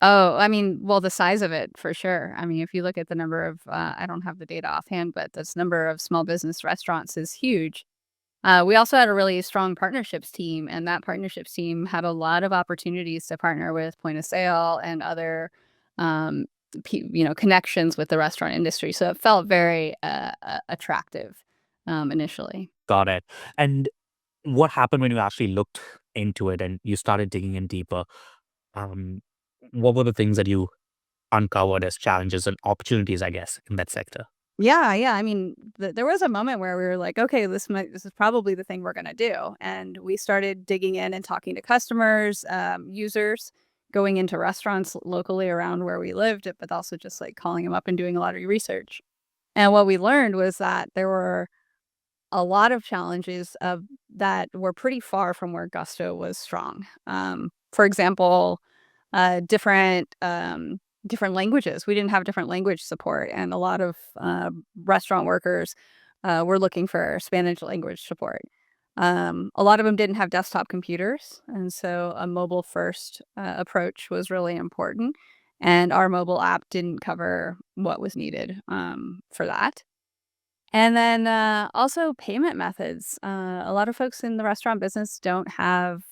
Oh, I mean, well, the size of it for sure. I mean, if you look at the number of, I don't have the data offhand, but this number of small business restaurants is huge. We also had a really strong partnerships team, and that partnerships team had a lot of opportunities to partner with point of sale and other, um, connections with the restaurant industry. So it felt very attractive initially. Got it. And what happened when you actually looked into it and you started digging in deeper? Um, what were the things that you uncovered as challenges and opportunities, I guess, in that sector? Yeah, yeah. I mean, there was a moment where we were like, okay, this is probably the thing we're gonna do, and we started digging in and talking to customers, users, going into restaurants locally around where we lived, but also just like calling them up and doing a lot of research. And what we learned was that there were a lot of challenges that were pretty far from where Gusto was strong. For example, different languages. We didn't have different language support, and a lot of restaurant workers were looking for Spanish language support. A lot of them didn't have desktop computers, and so a mobile first approach was really important. And our mobile app didn't cover what was needed for that. And then also payment methods. A lot of folks in the restaurant business don't have,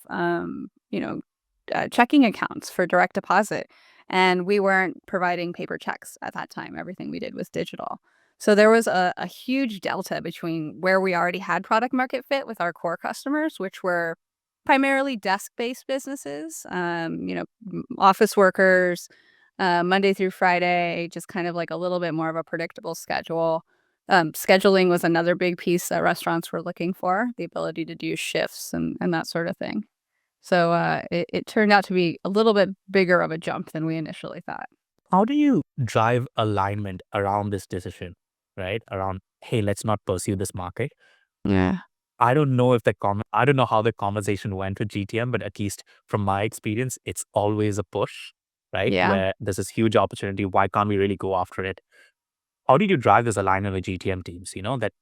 checking accounts for direct deposit. And we weren't providing paper checks at that time. Everything we did was digital. So there was a huge delta between where we already had product market fit with our core customers, which were primarily desk based businesses, office workers, Monday through Friday, just kind of like a little bit more of a predictable schedule. Scheduling was another big piece that restaurants were looking for, the ability to do shifts and that sort of thing. So, it turned out to be a little bit bigger of a jump than we initially thought. How do you drive alignment around this decision, right? Around, hey, let's not pursue this market. Yeah. I don't know if I don't know how the conversation went with GTM, but at least from my experience, it's always a push, right? Yeah. Where there's this huge opportunity. Why can't we really go after it? How did you drive this alignment with GTM teams? That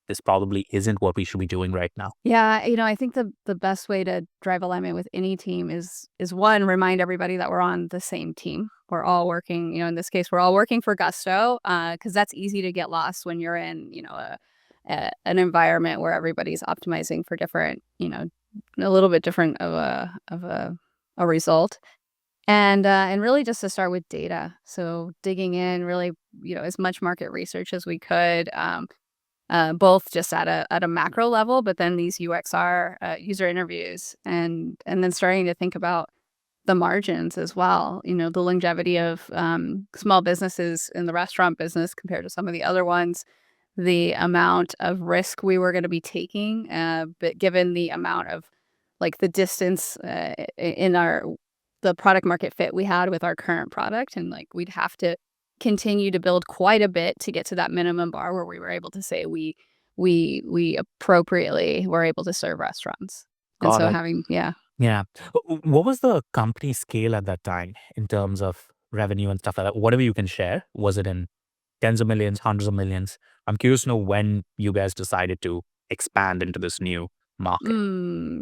this probably isn't what we should be doing right now. Yeah, I think the best way to drive alignment with any team is one, remind everybody that we're on the same team. We're all working, in this case, we're all working for Gusto, because that's easy to get lost when you're in, an environment where everybody's optimizing for different, a little bit different of a result. And really just to start with data. So digging in really, as much market research as we could, both just at a macro level, but then these UXR user interviews, and then starting to think about the margins as well. The longevity of small businesses in the restaurant business compared to some of the other ones, the amount of risk we were going to be taking, but given the amount of like the distance in our the product market fit we had with our current product, and like we'd have to continue to build quite a bit to get to that minimum bar where we were able to say we appropriately were able to serve restaurants. And Got so it. having yeah. Yeah. What was the company scale at that time in terms of revenue and stuff like that? Whatever you can share. Was it in tens of millions, hundreds of millions? I'm curious to know when you guys decided to expand into this new market.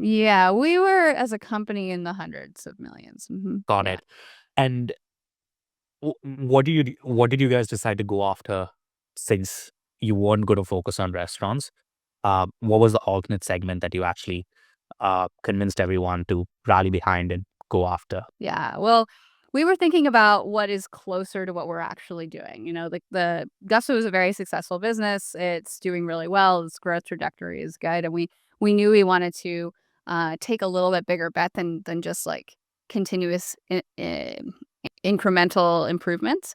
Yeah, we were as a company in the hundreds of millions. Got Yeah. it. And what did you guys decide to go after since you weren't going to focus on restaurants? What was the alternate segment that you actually convinced everyone to rally behind and go after? Yeah. Well, we were thinking about what is closer to what we're actually doing. The Gusto is a very successful business. It's doing really well. Its growth trajectory is good, and we knew we wanted to take a little bit bigger bet than just like continuous incremental improvements.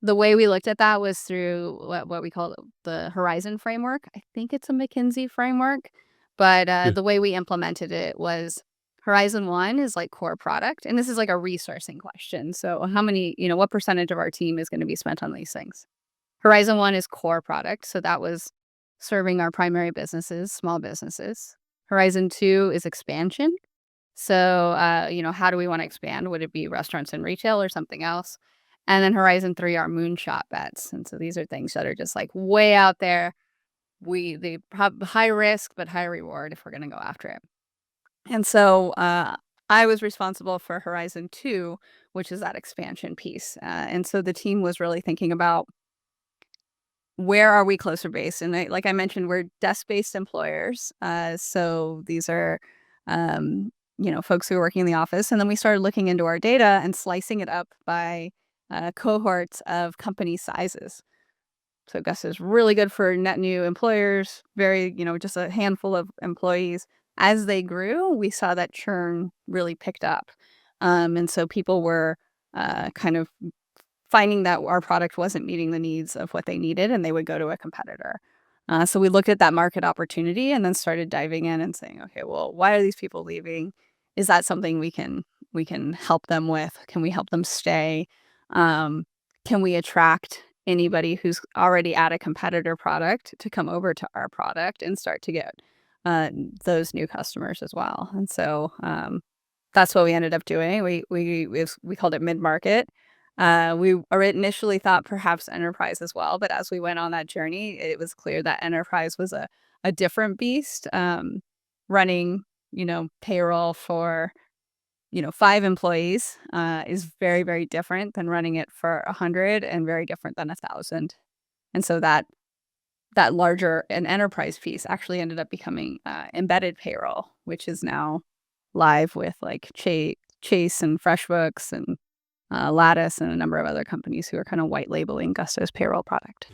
The way we looked at that was through what we call the Horizon framework. I think it's a McKinsey framework, but Yeah. the way we implemented it was Horizon 1 is like core product, and this is like a resourcing question. So how many, what percentage of our team is going to be spent on these things? Horizon 1 is core product, so that was serving our primary businesses, small businesses. Horizon 2 is expansion. So, how do we wanna expand? Would it be restaurants and retail or something else? And then Horizon 3 are moonshot bets, and so these are things that are just, like, way out there. They have high risk, but high reward if we're gonna go after it. And so, I was responsible for Horizon 2, which is that expansion piece. And so the team was really thinking about where are we closer based? And like I mentioned, we're desk-based employers. So these are, um, folks who are working in the office. And then we started looking into our data and slicing it up by cohorts of company sizes. So Gus is really good for net new employers, very, just a handful of employees. As they grew, we saw that churn really picked up. And so people were kind of finding that our product wasn't meeting the needs of what they needed and they would go to a competitor. So we looked at that market opportunity and then started diving in and saying, okay, well, why are these people leaving? Is that something we can help them with? Can we help them stay? Um, can we attract anybody who's already at a competitor product to come over to our product and start to get uh, those new customers as well? And so that's what we ended up doing. We called it mid market. We initially thought perhaps enterprise as well, but as we went on that journey, it was clear that enterprise was a different beast. Running, payroll for 5 employees is very, very different than running it for 100 and very different than 1,000. And so that larger and enterprise piece actually ended up becoming embedded payroll, which is now live with like Chase and FreshBooks and Lattice and a number of other companies who are kind of white labeling Gusto's payroll product.